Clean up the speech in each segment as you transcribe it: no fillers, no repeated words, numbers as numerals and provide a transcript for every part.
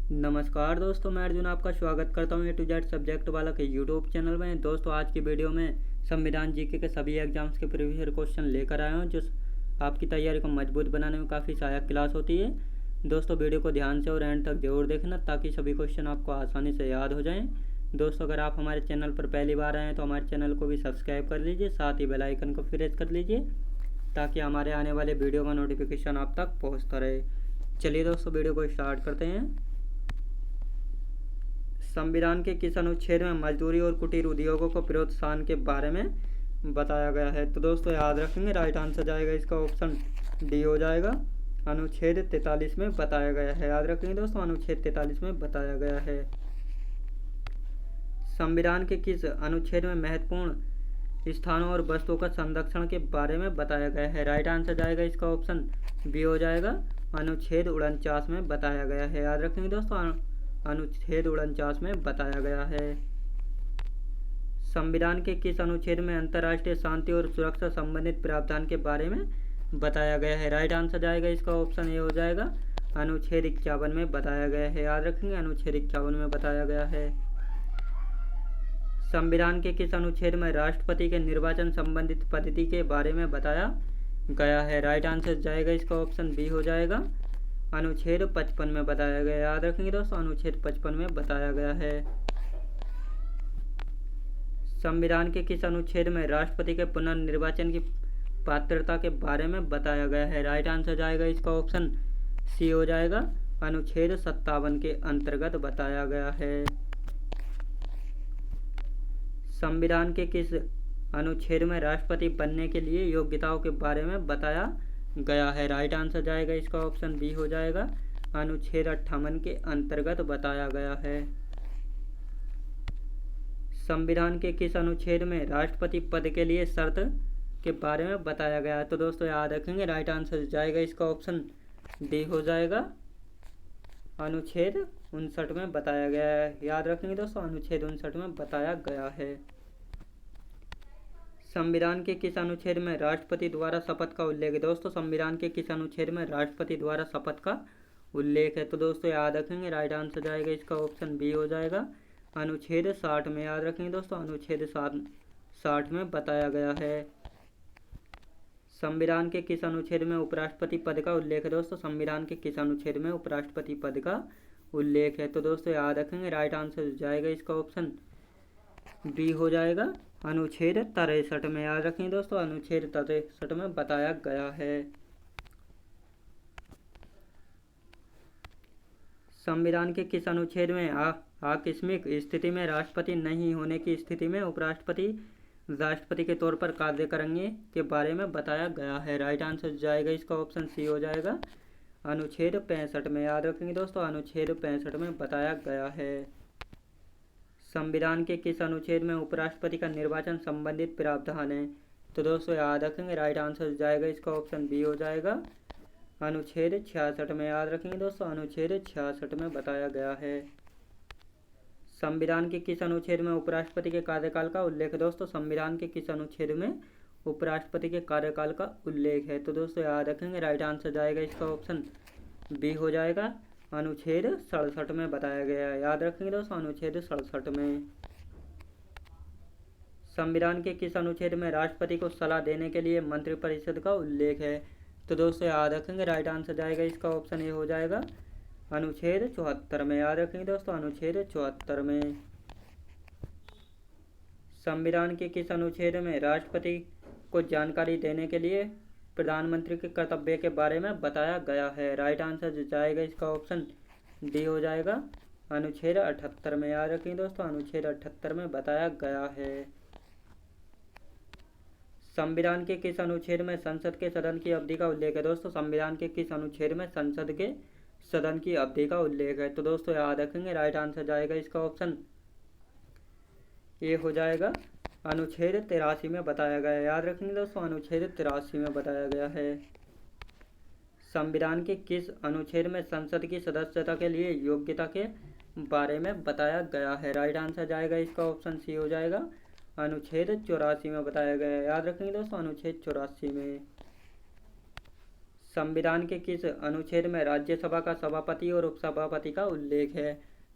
नमस्कार दोस्तों, मैं अर्जुन आपका स्वागत करता हूँ A to Z सब्जेक्ट वाला के यूट्यूब चैनल में। दोस्तों, आज की वीडियो में संविधान जीके के सभी एग्जाम्स के प्रीवियस ईयर क्वेश्चन लेकर आया हूँ, जो आपकी तैयारी को मजबूत बनाने में काफ़ी सहायक क्लास होती है। दोस्तों, वीडियो को ध्यान से और एंड तक जरूर देखना ताकि सभी क्वेश्चन आपको आसानी से याद हो जाएँ। दोस्तों, अगर आप हमारे चैनल पर पहली बार आए हैं तो हमारे चैनल को भी सब्सक्राइब कर लीजिए, साथ ही बेल आइकन को प्रेस कर लीजिए ताकि हमारे आने वाले वीडियो का नोटिफिकेशन आप तक पहुँचता रहे। चलिए दोस्तों, वीडियो को स्टार्ट करते हैं। संविधान के किस अनुच्छेद में मजदूरी और कुटीर उद्योगों को प्रोत्साहन के बारे में बताया गया है? तो दोस्तों, याद रखेंगे, राइट आंसर जाएगा इसका ऑप्शन डी हो जाएगा। अनुच्छेद 43 में बताया गया है। याद रखेंगे दोस्तों, अनुच्छेद 43 में बताया गया है। संविधान के किस अनुच्छेद में महत्वपूर्ण स्थानों और वस्तुओं का संरक्षण के बारे में बताया गया है? राइट आंसर जाएगा इसका ऑप्शन बी हो जाएगा। अनुच्छेद 49 में बताया गया है। याद रखेंगे दोस्तों, अनुच्छेद 49 में बताया गया है। संविधान के किस अनुच्छेद में अंतर्राष्ट्रीय शांति और सुरक्षा संबंधित प्रावधान के बारे में बताया गया है? राइट आंसर जाएगा इसका ऑप्शन ए हो जाएगा। अनुच्छेद 51 में बताया गया है। याद रखेंगे, अनुच्छेद 51 में बताया गया है। संविधान के किस अनुच्छेद में राष्ट्रपति के निर्वाचन संबंधित पद्धति के बारे में बताया गया है? राइट आंसर जाएगा इसका ऑप्शन बी हो जाएगा। अनुच्छेद 55 में बताया गया। याद रखेंगे दोस्तों, अनुच्छेद 55 में बताया गया है। संविधान के किस अनुच्छेद में राष्ट्रपति के पुनर्निर्वाचन की पात्रता के बारे में बताया गया है? राइट आंसर जाएगा इसका ऑप्शन सी हो जाएगा। अनुच्छेद 57 के अंतर्गत बताया गया है। संविधान के किस अनुच्छेद में राष्ट्रपति बनने के लिए योग्यताओं के बारे में बताया गया है? राइट आंसर जाएगा इसका ऑप्शन बी हो जाएगा। अनुच्छेद 58 के अंतर्गत बताया गया है। संविधान के किस अनुच्छेद में राष्ट्रपति पद के लिए शर्त के बारे में बताया गया है? तो दोस्तों, याद रखेंगे, राइट आंसर जाएगा इसका ऑप्शन डी हो जाएगा। अनुच्छेद 59 में बताया गया है। याद रखेंगे दोस्तों, अनुच्छेद 59 में बताया गया है। संविधान के किस अनुच्छेद में राष्ट्रपति द्वारा शपथ का उल्लेख है? दोस्तों, संविधान के किस अनुच्छेद में राष्ट्रपति द्वारा शपथ का उल्लेख है? तो दोस्तों, याद रखेंगे, राइट आंसर जाएगा इसका ऑप्शन बी हो जाएगा। अनुच्छेद 60 में। याद रखेंगे दोस्तों, अनुच्छेद 60 में बताया गया है। संविधान के किस अनुच्छेद में उपराष्ट्रपति पद का उल्लेख है? दोस्तों, संविधान के किस अनुच्छेद में उपराष्ट्रपति पद का उल्लेख है? तो दोस्तों, याद रखेंगे, राइट आंसर जाएगा इसका ऑप्शन बी हो जाएगा। अनुच्छेद 63 में। याद रखेंगे दोस्तों, अनुच्छेद 63 में बताया गया है। संविधान के किस अनुच्छेद में आकस्मिक स्थिति में राष्ट्रपति नहीं होने की स्थिति में उपराष्ट्रपति राष्ट्रपति के तौर पर कार्य करेंगे के बारे में बताया गया है? राइट आंसर जाएगा इसका ऑप्शन सी हो जाएगा। अनुच्छेद 65 में। याद रखेंगे दोस्तों, अनुच्छेद 65 में बताया गया है। संविधान के किस अनुच्छेद में उपराष्ट्रपति का निर्वाचन संबंधित प्रावधान है? तो दोस्तों, याद रखेंगे, राइट आंसर जाएगा इसका ऑप्शन बी हो जाएगा। अनुच्छेद 66 में। याद रखेंगे दोस्तों, अनुच्छेद 66 में बताया गया है। संविधान के किस अनुच्छेद में उपराष्ट्रपति के कार्यकाल का उल्लेख है? दोस्तों, संविधान के किस अनुच्छेद में उपराष्ट्रपति के कार्यकाल का उल्लेख है? तो दोस्तों, याद रखेंगे, राइट आंसर जाएगा इसका ऑप्शन बी हो जाएगा। अनुच्छेद 67 में बताया गया है। याद रखेंगे दोस्तों, अनुच्छेद 67 में। संविधान के किस अनुच्छेद में राष्ट्रपति को सलाह देने के लिए मंत्रिपरिषद का उल्लेख है? तो दोस्तों, याद रखेंगे, राइट आंसर जाएगा इसका ऑप्शन ए हो जाएगा। अनुच्छेद 74 में। याद रखेंगे दोस्तों, अनुच्छेद 74 में। संविधान के किस अनुच्छेद में राष्ट्रपति को जानकारी देने के लिए प्रधानमंत्री के कर्तव्य के बारे में बताया गया है? राइट आंसर जाएगा इसका ऑप्शन डी हो जाएगा। अनुच्छेद 78 में। याद रखेंगे दोस्तों, अनुच्छेद 78 में बताया गया है। संविधान के किस अनुच्छेद में संसद के सदन की अवधि का उल्लेख है? दोस्तों, संविधान के किस अनुच्छेद में संसद के सदन की अवधि का उल्लेख है? तो दोस्तों, याद रखेंगे, राइट आंसर जाएगा इसका ऑप्शन ए हो जाएगा। अनुच्छेद 83 में बताया गया है। याद रखेंगे दोस्तों, अनुच्छेद 83 में बताया गया है। संविधान के किस अनुच्छेद में संसद की सदस्यता के लिए योग्यता के बारे में बताया गया है? राइट आंसर जाएगा इसका ऑप्शन सी हो जाएगा। अनुच्छेद 84 में बताया गया है। याद रखेंगे दोस्तों, अनुच्छेद 84 में। संविधान के किस अनुच्छेद में राज्यसभा का सभापति और उपसभापति का उल्लेख है?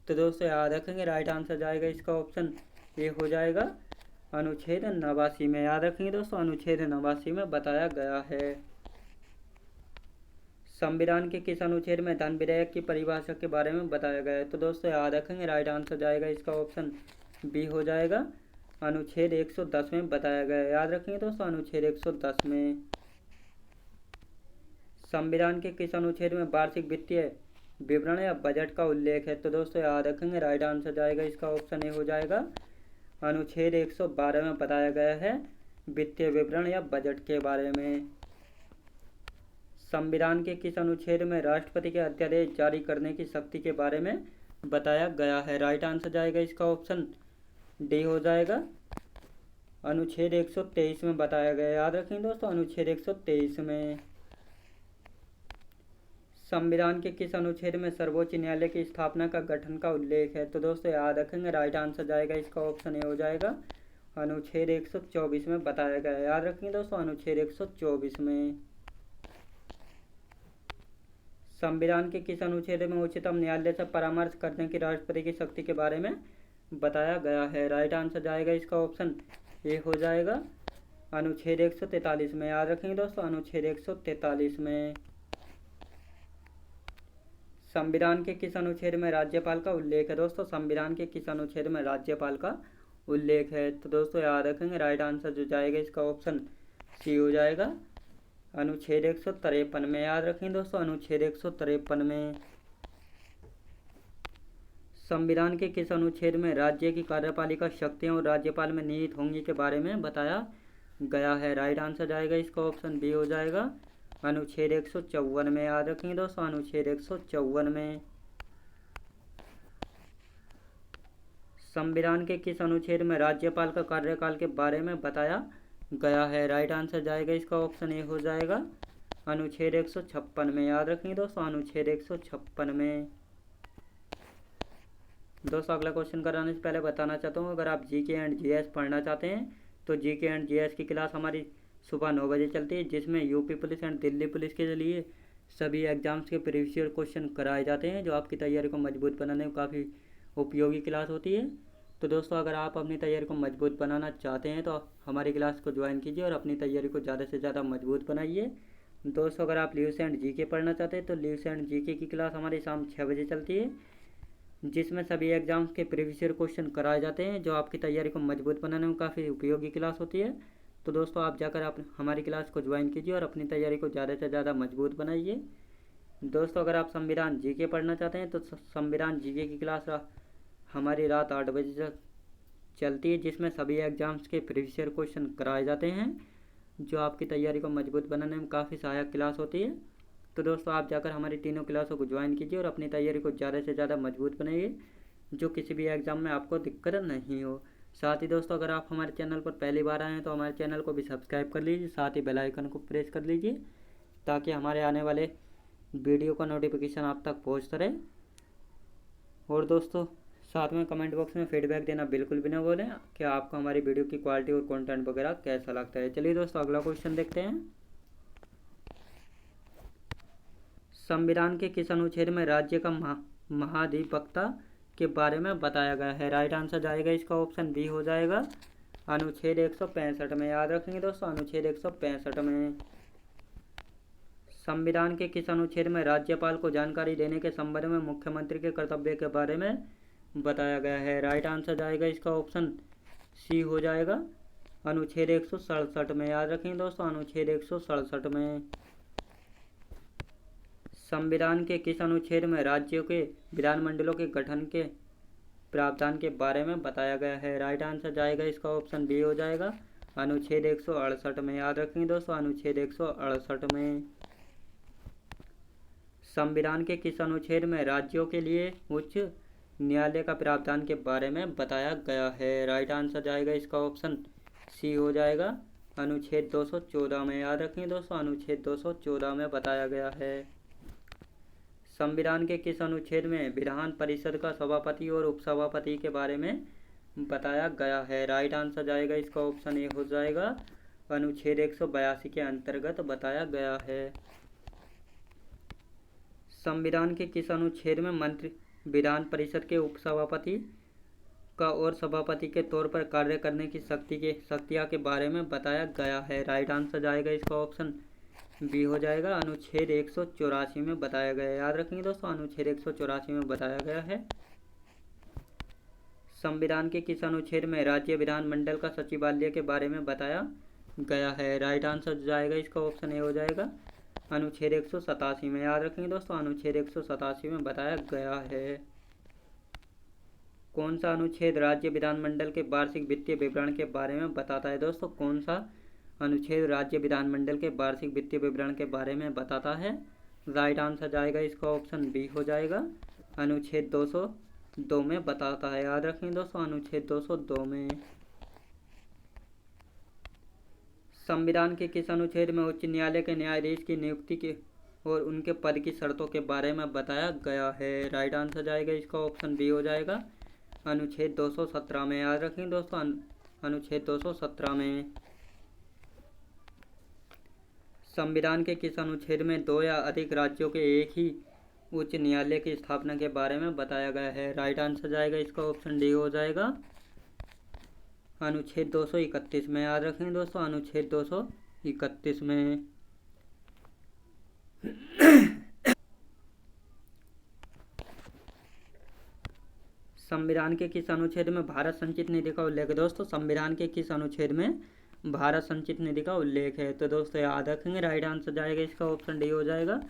तो दोस्तों याद रखेंगे, राइट आंसर जाएगा इसका ऑप्शन ए हो जाएगा अनुच्छेद 89 में। याद रखेंगे दोस्तों, अनुच्छेद 89 में बताया गया है। संविधान के किस अनुच्छेद में धन विधेयक की परिभाषा के बारे में बताया गया है? तो दोस्तों याद रखेंगे, राइट आंसर जाएगा इसका ऑप्शन बी हो जाएगा अनुच्छेद 110 में बताया गया है। याद रखेंगे दोस्तों, अनुच्छेद 110 में। संविधान के किस अनुच्छेद में वार्षिक वित्तीय विवरण या बजट का उल्लेख है? तो दोस्तों याद रखेंगे, राइट आंसर जाएगा इसका ऑप्शन ए हो जाएगा अनुच्छेद 112 में बताया गया है वित्तीय विवरण या बजट के बारे में। संविधान के किस अनुच्छेद में राष्ट्रपति के अध्यादेश जारी करने की शक्ति के बारे में बताया गया है? राइट आंसर जाएगा इसका ऑप्शन डी हो जाएगा अनुच्छेद 123 में बताया गया है। याद रखेंगे दोस्तों, अनुच्छेद 123 में। संविधान के किस अनुच्छेद में सर्वोच्च न्यायालय की स्थापना का गठन का उल्लेख है? तो दोस्तों याद रखेंगे, राइट आंसर जाएगा इसका ऑप्शन ए हो जाएगा अनुच्छेद 124 में बताया गया है। याद रखेंगे दोस्तों, अनुच्छेद 124 में। संविधान के किस अनुच्छेद में उच्चतम न्यायालय से परामर्श करने की राष्ट्रपति की शक्ति के बारे में बताया गया है? राइट आंसर जाएगा इसका ऑप्शन ए हो जाएगा अनुच्छेद 143 में। याद रखेंगे दोस्तों, अनुच्छेद 143 में। संविधान के किस अनुच्छेद में राज्यपाल का उल्लेख है? दोस्तों संविधान के किस अनुच्छेद में राज्यपाल का उल्लेख है? तो दोस्तों याद रखेंगे, राइट आंसर जो जाएगा इसका ऑप्शन सी हो जाएगा अनुच्छेद 153 में। याद रखेंगे दोस्तों, अनुच्छेद 153 में। संविधान के किस अनुच्छेद में राज्य की कार्यपालिका शक्तियां और राज्यपाल में निहित होंगी के बारे में बताया गया है? राइट आंसर जाएगा इसका ऑप्शन बी हो जाएगा अनुच्छेद 154 में। याद रखेंगे दोस्तों, अनुच्छेद 154 में। संविधान के किस अनुच्छेद में राज्यपाल का कार्यकाल के बारे में बताया गया है? राइट आंसर जाएगा इसका ऑप्शन ए हो जाएगा अनुच्छेद 156 में। याद रखेंगे दोस्तों, अनुच्छेद 156 में। दोस्तों अगला क्वेश्चन कराने से पहले बताना चाहता हूँ, अगर आप जीके एंड जीएस पढ़ना चाहते हैं तो जीके एंड जीएस की क्लास हमारी सुबह 9 बजे चलती है, जिसमें UP police and Delhi police के लिए सभी एग्जाम्स के प्रीवियस ईयर क्वेश्चन कराए जाते हैं, जो आपकी तैयारी को मजबूत बनाने में काफ़ी उपयोगी क्लास होती है। तो दोस्तों अगर आप अपनी तैयारी को मजबूत बनाना चाहते हैं तो हमारी क्लास को ज्वाइन कीजिए और अपनी तैयारी को ज़्यादा से ज़्यादा मजबूत बनाइए। दोस्तों अगर आप न्यूज़ एंड जीके पढ़ना चाहते हैं तो न्यूज़ एंड जीके की क्लास हमारी शाम 6 बजे चलती है, जिसमें सभी एग्जाम्स के प्रीवियस ईयर क्वेश्चन कराए जाते हैं, जो आपकी तैयारी को मजबूत बनाने में काफ़ी उपयोगी क्लास होती है। तो दोस्तों आप जाकर आप हमारी क्लास को ज्वाइन कीजिए और अपनी तैयारी को ज़्यादा से ज़्यादा मजबूत बनाइए। दोस्तों अगर आप संविधान जीके पढ़ना चाहते हैं तो संविधान जीके की क्लास हमारी रात 8 बजे तक चलती है, जिसमें सभी एग्जाम्स के प्रीवियस ईयर क्वेश्चन कराए जाते हैं, जो आपकी तैयारी को मजबूत बनाने में काफ़ी सहायक क्लास होती है। तो दोस्तों आप जाकर हमारी तीनों क्लासों को ज्वाइन कीजिए और अपनी तैयारी को ज़्यादा से ज़्यादा मजबूत बनाइए, जो किसी भी एग्ज़ाम में आपको दिक्कत नहीं हो। साथ ही दोस्तों अगर आप हमारे चैनल पर पहली बार आए हैं तो हमारे चैनल को भी सब्सक्राइब कर लीजिए, साथ ही बेल आइकन को प्रेस कर लीजिए, ताकि हमारे आने वाले वीडियो का नोटिफिकेशन आप तक पहुंचता रहे। और दोस्तों साथ में कमेंट बॉक्स में फीडबैक देना बिल्कुल भी ना भूलें कि आपको हमारी वीडियो की क्वालिटी और कंटेंट वगैरह कैसा लगता है। चलिए दोस्तों अगला क्वेश्चन देखते हैं। संविधान के किस अनुच्छेद में राज्य का महाधिवक्ता के बारे में बताया गया है? राइट आंसर जाएगा इसका ऑप्शन बी हो जाएगा अनुच्छेद 165 में। याद रखेंगे दोस्तों, अनुच्छेद 165 में। संविधान के किस अनुच्छेद में राज्यपाल को जानकारी देने के संबंध में मुख्यमंत्री के कर्तव्य के बारे में बताया गया है? राइट आंसर जाएगा इसका ऑप्शन सी हो जाएगा अनुच्छेद 167 में। याद रखेंगे दोस्तों, अनुच्छेद 167 में। संविधान के किस अनुच्छेद में राज्यों के विधानमंडलों के गठन के प्रावधान के बारे में बताया गया है? राइट आंसर जाएगा इसका ऑप्शन बी हो जाएगा अनुच्छेद 168 में। याद रखेंगे दोस्तों, अनुच्छेद 168 में। संविधान के किस अनुच्छेद में राज्यों के लिए उच्च न्यायालय का प्रावधान के बारे में बताया गया है? राइट आंसर जाएगा इसका ऑप्शन सी हो जाएगा अनुच्छेद 214 में। याद रखेंगे दोस्तों, अनुच्छेद 214 में बताया गया है। संविधान के किस अनुच्छेद में विधान परिषद का सभापति और उपसभापति के बारे में बताया गया है? राइट आंसर जाएगा इसका ऑप्शन ए हो जाएगा अनुच्छेद 182 के अंतर्गत बताया गया है। संविधान के किस अनुच्छेद में मंत्री विधान परिषद के उपसभापति का और सभापति के तौर पर कार्य करने की शक्तियाँ के बारे में बताया गया है? राइट आंसर जाएगा इसका ऑप्शन बी हो जाएगा, अनुच्छेद 184 में बताया गया है। याद रखेंगे दोस्तों, अनुच्छेद 184 में बताया गया है। संविधान के किस अनुच्छेद में राज्य विधानमंडल का सचिवालय के बारे में बताया गया है? राइट आंसर जाएगा इसका ऑप्शन ए हो जाएगा, अनुच्छेद 187 में। याद रखेंगे दोस्तों, अनुच्छेद 187 में बताया गया है। कौन सा अनुच्छेद राज्य विधानमंडल के वार्षिक वित्तीय विवरण के बारे में बताता है? दोस्तों, कौन सा अनुच्छेद राज्य विधानमंडल के वार्षिक वित्तीय विवरण के बारे में बताता है? राइट आंसर जाएगा इसका ऑप्शन बी हो जाएगा, अनुच्छेद 202 में बताता है। याद रखें दोस्तों, अनुच्छेद 202 में। संविधान के किस अनुच्छेद में उच्च न्यायालय के न्यायाधीश की नियुक्ति के और उनके पद की शर्तों के बारे में बताया गया है? राइट आंसर जाएगा इसका ऑप्शन बी हो जाएगा, अनुच्छेद 217 में। याद रखें दोस्तों, अनुच्छेद 217 में। संविधान के किस अनुच्छेद में दो या अधिक राज्यों के एक ही उच्च न्यायालय की स्थापना के बारे में बताया गया है? राइट आंसर जाएगा इसका ऑप्शन डी हो जाएगा, अनुच्छेद 231 में। याद रखें दोस्तों, अनुच्छेद 231 में। संविधान के किस अनुच्छेद में भारत संचित निधि का उल्लेख है? दोस्तों, संविधान के किस अनुच्छेद में भारत संचित निधि का उल्लेख है? तो दोस्तों याद रखेंगे, राइट आंसर जाएगा इसका ऑप्शन डी हो जाएगा,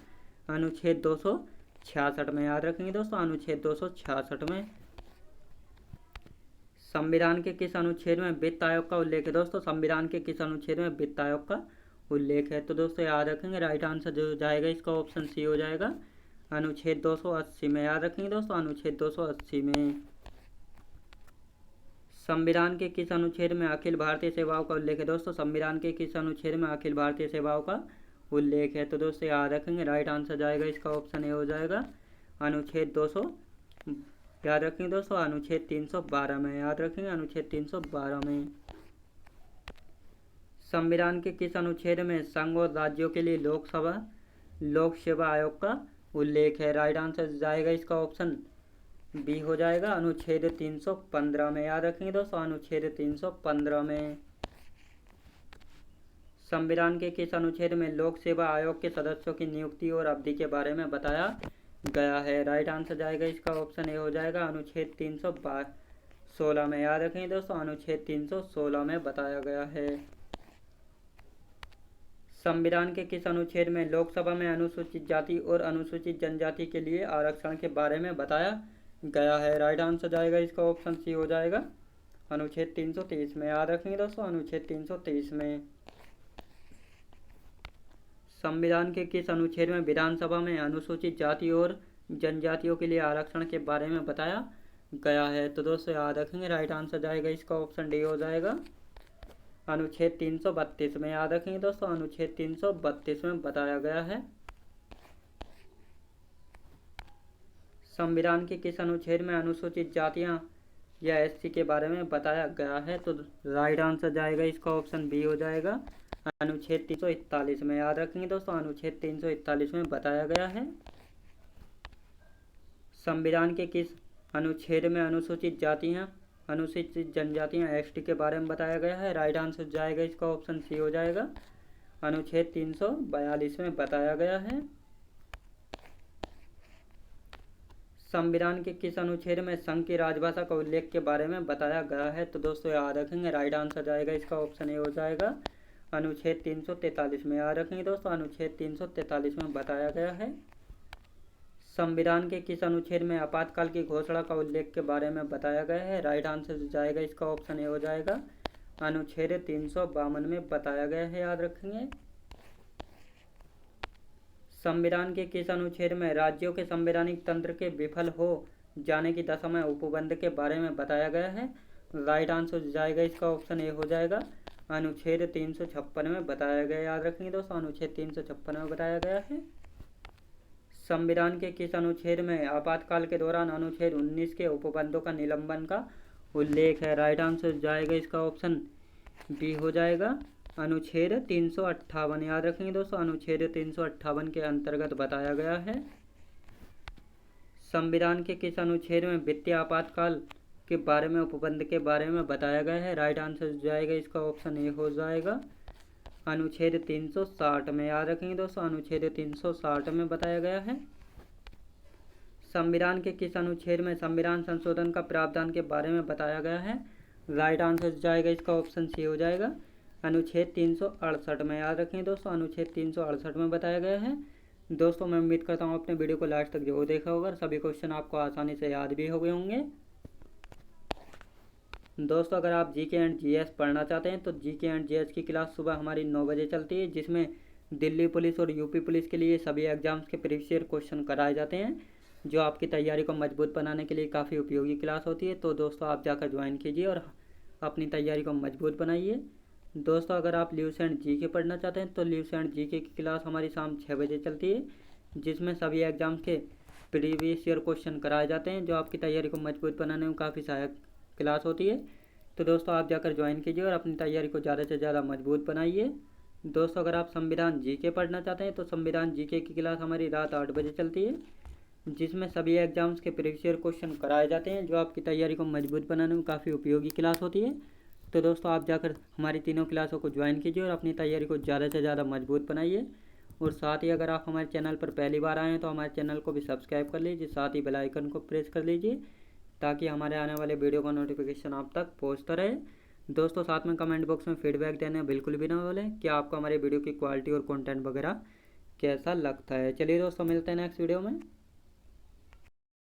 अनुच्छेद 266 में। याद रखेंगे दोस्तों, अनुच्छेद 266 में। संविधान के किस अनुच्छेद में वित्त आयोग का उल्लेख है? दोस्तों, संविधान के किस अनुच्छेद में वित्त आयोग का उल्लेख है? तो दोस्तों याद रखेंगे, राइट आंसर जो जाएगा इसका ऑप्शन सी हो जाएगा, अनुच्छेद 280 में। याद रखेंगे दोस्तों, अनुच्छेद 280 में। संविधान के किस अनुच्छेद में अखिल भारतीय सेवाओं का उल्लेख है? दोस्तों, संविधान के किस अनुच्छेद में अखिल भारतीय सेवाओं का उल्लेख है? तो दोस्तों याद रखेंगे, राइट आंसर जाएगा इसका ऑप्शन ए हो जाएगा, अनुच्छेद 200। याद रखेंगे दोस्तों, अनुच्छेद 312 में। याद रखेंगे, अनुच्छेद 312 में। संविधान के किस अनुच्छेद में संघ और राज्यों के लिए लोक सेवा आयोग का उल्लेख है? राइट आंसर जाएगा इसका ऑप्शन बी हो जाएगा, अनुच्छेद 315 में। याद रखेंगे दोस्तों, अनुच्छेद 315 में। संविधान के किस अनुच्छेद में लोक सेवा आयोग के सदस्यों की नियुक्ति और अवधि के बारे में बताया गया है? राइट आंसर जाएगा इसका ऑप्शन ए हो जाएगा, अनुच्छेद 316 में। याद रखेंगे दोस्तों, अनुच्छेद 316 में बताया गया है। संविधान के किस अनुच्छेद में लोकसभा में अनुसूचित जाति और अनुसूचित जनजाति के लिए आरक्षण के बारे में बताया गया है? राइट आंसर जाएगा इसका ऑप्शन सी हो जाएगा, अनुच्छेद 323 में। याद रखेंगे दोस्तों, अनुच्छेद 323 में। संविधान के किस अनुच्छेद में विधानसभा में अनुसूचित जाति और जनजातियों के लिए आरक्षण के बारे में बताया गया है? तो दोस्तों याद रखेंगे, राइट आंसर जाएगा इसका ऑप्शन डी हो जाएगा, अनुच्छेद 332 में। याद रखेंगे दोस्तों, अनुच्छेद 332 में बताया गया है। संविधान के किस अनुच्छेद में अनुसूचित जातियां या एससी के बारे में बताया गया है? तो राइट आंसर जाएगा इसका ऑप्शन बी हो जाएगा, अनुच्छेद 341 में। याद रखेंगे दोस्तों, अनुच्छेद 341 में बताया गया है। संविधान के किस अनुच्छेद में अनुसूचित जातियां अनुसूचित जनजातियां एसटी के बारे में बताया गया है? राइट आंसर जाएगा इसका ऑप्शन सी हो जाएगा, अनुच्छेद 342 में बताया गया है। संविधान के किस अनुच्छेद में संघ की राजभाषा का उल्लेख के बारे में बताया गया है? तो दोस्तों याद रखेंगे, राइट आंसर जाएगा इसका ऑप्शन ए हो जाएगा, अनुच्छेद 343 में। याद रखेंगे दोस्तों, अनुच्छेद 343 में बताया गया है। संविधान के किस अनुच्छेद में आपातकाल की घोषणा का उल्लेख के बारे में बताया गया है? राइट आंसर जाएगा इसका ऑप्शन ए हो जाएगा, अनुच्छेद 352 में बताया गया है। याद रखेंगे। संविधान के किस अनुच्छेद में राज्यों के संवैधानिक तंत्र के विफल हो जाने की दशा में उपबंध के बारे में बताया गया है? राइट आंसर जाएगा इसका ऑप्शन ए हो जाएगा, अनुच्छेद 356 में बताया गया। याद रखेंगे दोस्तों, अनुच्छेद 356 में बताया गया है। संविधान के किस अनुच्छेद में आपातकाल के दौरान अनुच्छेद 19 के उपबंधों का निलंबन का उल्लेख है? राइट आंसर जाएगा इसका ऑप्शन बी हो जाएगा, अनुच्छेद 358। याद रखेंगे दोस्तों, अनुच्छेद 358 के अंतर्गत बताया गया है। संविधान के किस अनुच्छेद में वित्तीय आपातकाल के बारे में उपबंध के बारे में बताया गया है? राइट आंसर जाएगा इसका ऑप्शन ए हो जाएगा, अनुच्छेद 360 में। याद रखेंगे दोस्तों, अनुच्छेद 360 में बताया गया है। संविधान के किस अनुच्छेद में संविधान संशोधन का प्रावधान के बारे में बताया गया है? राइट आंसर जाएगा इसका ऑप्शन सी हो जाएगा, अनुच्छेद 368 में। याद रखें दोस्तों, अनुच्छेद 368 में बताया गया है। दोस्तों मैं उम्मीद करता हूँ अपने वीडियो को लास्ट तक जरूर देखा होगा और सभी क्वेश्चन आपको आसानी से याद भी हो गए होंगे। दोस्तों अगर आप जीके एंड जीएस पढ़ना चाहते हैं तो जीके एंड जीएस की क्लास सुबह हमारी 9 बजे चलती है, जिसमें दिल्ली पुलिस और यूपी पुलिस के लिए सभी एग्जाम्स के प्रीवियस ईयर क्वेश्चन कराए जाते हैं, जो आपकी तैयारी को मजबूत बनाने के लिए काफ़ी उपयोगी क्लास होती है। तो दोस्तों आप जाकर ज्वाइन कीजिए और अपनी तैयारी को मजबूत बनाइए। दोस्तों अगर आप ल्यूस एंड जीके पढ़ना चाहते हैं तो ल्यूस एंड जीके की क्लास हमारी शाम 6 बजे चलती है, जिसमें सभी एग्जाम्स के प्रीवियस ईयर क्वेश्चन कराए जाते हैं, जो आपकी तैयारी को मजबूत बनाने में काफ़ी सहायक क्लास होती है। तो दोस्तों आप जाकर ज्वाइन कीजिए और अपनी तैयारी को ज़्यादा से ज़्यादा मजबूत बनाइए। दोस्तों अगर आप संविधान जीके पढ़ना चाहते हैं तो संविधान जीके की क्लास हमारी रात 8 बजे चलती है, जिसमें सभी एग्जाम्स के प्रीवियस ईयर क्वेश्चन कराए जाते हैं, जो आपकी तैयारी को मजबूत बनाने में काफ़ी उपयोगी क्लास होती है। तो दोस्तों आप जाकर हमारी तीनों क्लासों को ज्वाइन कीजिए और अपनी तैयारी को ज़्यादा से ज़्यादा मजबूत बनाइए। और साथ ही अगर आप हमारे चैनल पर पहली बार आए हैं तो हमारे चैनल को भी सब्सक्राइब कर लीजिए, साथ ही बेल आइकन को प्रेस कर लीजिए, ताकि हमारे आने वाले वीडियो का नोटिफिकेशन आप तक पहुंचता रहे। दोस्तों साथ में कमेंट बॉक्स में फीडबैक देना बिल्कुल भी ना भूलें कि आपको हमारे वीडियो की क्वालिटी और कंटेंट वगैरह कैसा लगता है। चलिए दोस्तों मिलते हैं नेक्स्ट वीडियो में।